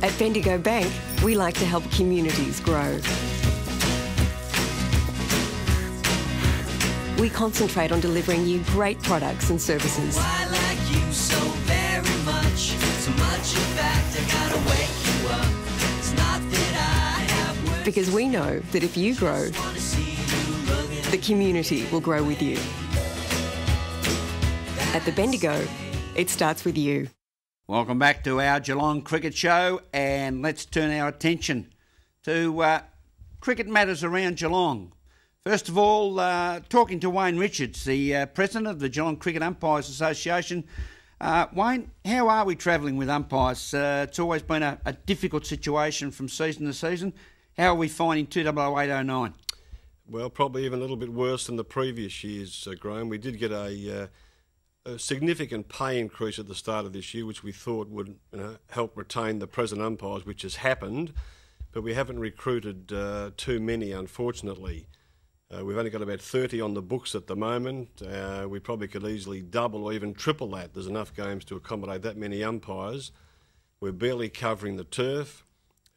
At Bendigo Bank, we like to help communities grow. We concentrate on delivering you great products and services. I like you so very much. So much, in fact, I gotta wake you up. It's not that I have words. Because we know that if you grow, the community will grow with you. At the Bendigo, it starts with you. Welcome back to our Geelong Cricket Show, and let's turn our attention to cricket matters around Geelong. First of all, talking to Wayne Richards, the President of the Geelong Cricket Umpires Association. Wayne, how are we travelling with umpires? It's always been a difficult situation from season to season. How are we finding 2008-09? Well, probably even a little bit worse than the previous years, Graham. We did get a significant pay increase at the start of this year, which we thought would help retain the present umpires, which has happened, but we haven't recruited too many, unfortunately. We've only got about 30 on the books at the moment. We probably could easily double or even triple that. There's enough games to accommodate that many umpires. We're barely covering the turf.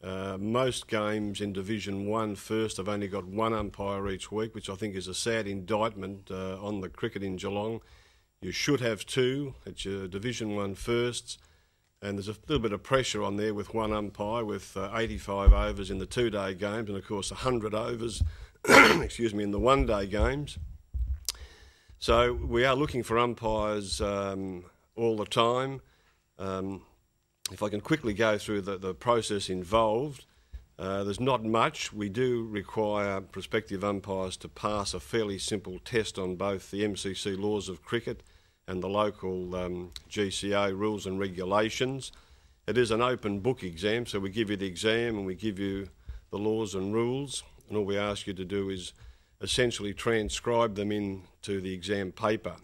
Most games in Division 1 first have only got one umpire each week, which I think is a sad indictment on the cricket in Geelong. You should have two at your Division 1 firsts, and there's a little bit of pressure on there with one umpire, with 85 overs in the two-day games, and of course 100 overs excuse me, in the one-day games. So we are looking for umpires all the time. If I can quickly go through the process involved, there's not much. We do require prospective umpires to pass a fairly simple test on both the MCC laws of cricket and the local GCA rules and regulations. It is an open book exam, so we give you the exam and we give you the laws and rules, and all we ask you to do is essentially transcribe them into the exam paper.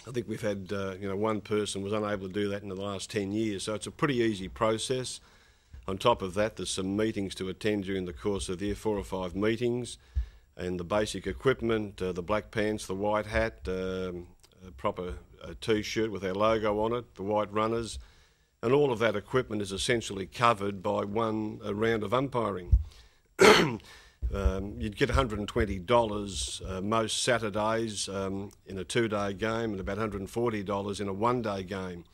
I think we've had, one person was unable to do that in the last 10 years, so it's a pretty easy process. On top of that, there's some meetings to attend during the course of the year, 4 or 5 meetings, and the basic equipment, the black pants, the white hat, a proper T-shirt with our logo on it, the white runners, and all of that equipment is essentially covered by one round of umpiring. You'd get $120 most Saturdays in a two-day game, and about $140 in a one-day game.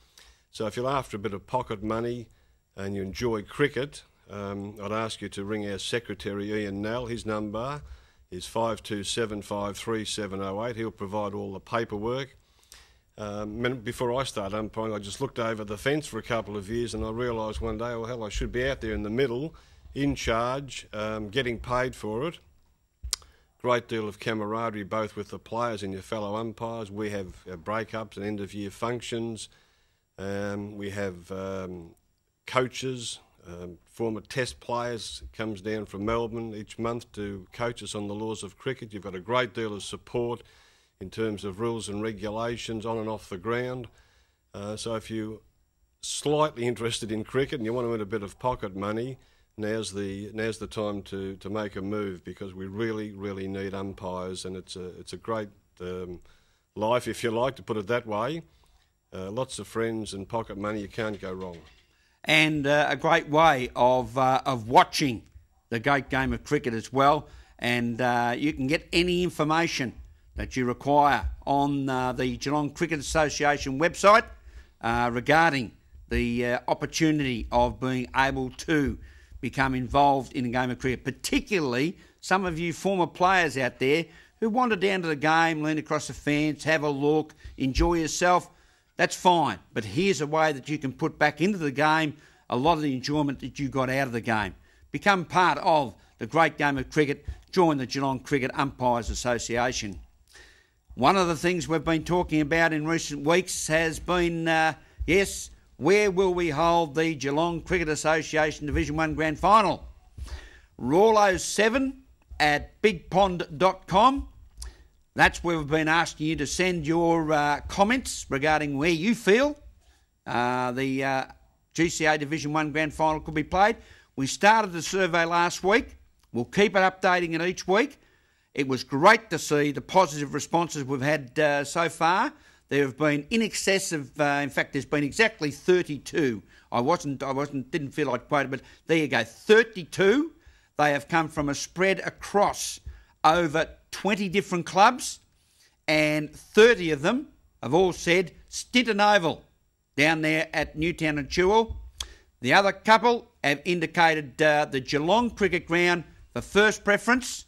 So if you're after a bit of pocket money and you enjoy cricket, I'd ask you to ring our secretary, Ian Nell. His number is 527537008. He'll provide all the paperwork. Before I started umpiring, I just looked over the fence for a couple of years and I realised one day, oh hell, I should be out there in the middle, in charge, getting paid for it. Great deal of camaraderie both with the players and your fellow umpires. We have breakups and end-of-year functions. We have coaches, former test players comes down from Melbourne each month to coach us on the laws of cricket. You've got a great deal of support in terms of rules and regulations on and off the ground. So if you're slightly interested in cricket and you want to earn a bit of pocket money, now's the time to make a move, because we really, really need umpires, and it's a great life, if you like to put it that way. Lots of friends and pocket money, you can't go wrong. And a great way of watching the great game of cricket as well, and you can get any information that you require on the Geelong Cricket Association website regarding the opportunity of being able to become involved in a game of cricket, particularly some of you former players out there who wander down to the game, lean across the fence, have a look, enjoy yourself. That's fine, but here's a way that you can put back into the game a lot of the enjoyment that you got out of the game. Become part of the great game of cricket. Join the Geelong Cricket Umpires Association. One of the things we've been talking about in recent weeks has been, where will we hold the Geelong Cricket Association Division 1 Grand Final? Rawlo7 at bigpond.com. That's where we've been asking you to send your comments regarding where you feel the GCA Division 1 Grand Final could be played. We started the survey last week. We'll keep it updating it each week. It was great to see the positive responses we've had so far. there have been in excess of, in fact, there's been exactly 32. Didn't feel like quoting, but there you go, 32. They have come from a spread across over 20 different clubs, and 30 of them have all said Stinton Oval down there at Newtown and Chewell. The other couple have indicated the Geelong Cricket Ground for first preference,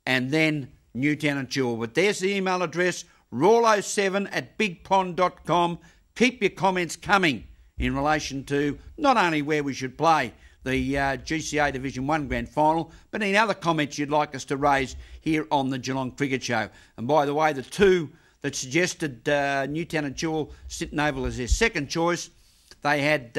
and then Newtown and Chewell. But there's the email address, rawlo7@bigpond.com. Keep your comments coming in relation to not only where we should play the GCA Division 1 Grand Final, but any other comments you'd like us to raise here on the Geelong Cricket Show. And by the way, the two that suggested Newtown and Chewell Stinton Oval as their second choice, they had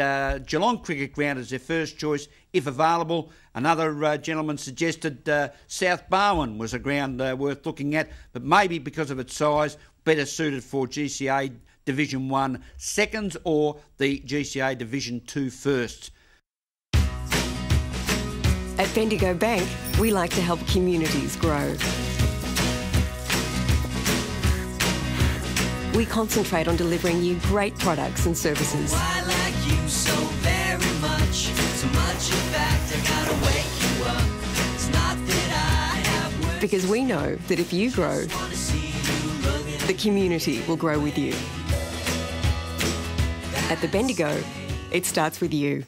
Geelong Cricket Ground as their first choice, if available. Another gentleman suggested South Barwon was a ground worth looking at, but maybe because of its size, better suited for GCA Division 1 seconds or the GCA Division 2 firsts. At Bendigo Bank, we like to help communities grow. We concentrate on delivering you great products and services. I like you so very much. So much, in fact, I gotta wake you up. It's not that I have words. Because we know that if you grow, Wanna see you looking the community will grow with you. At the Bendigo, it starts with you.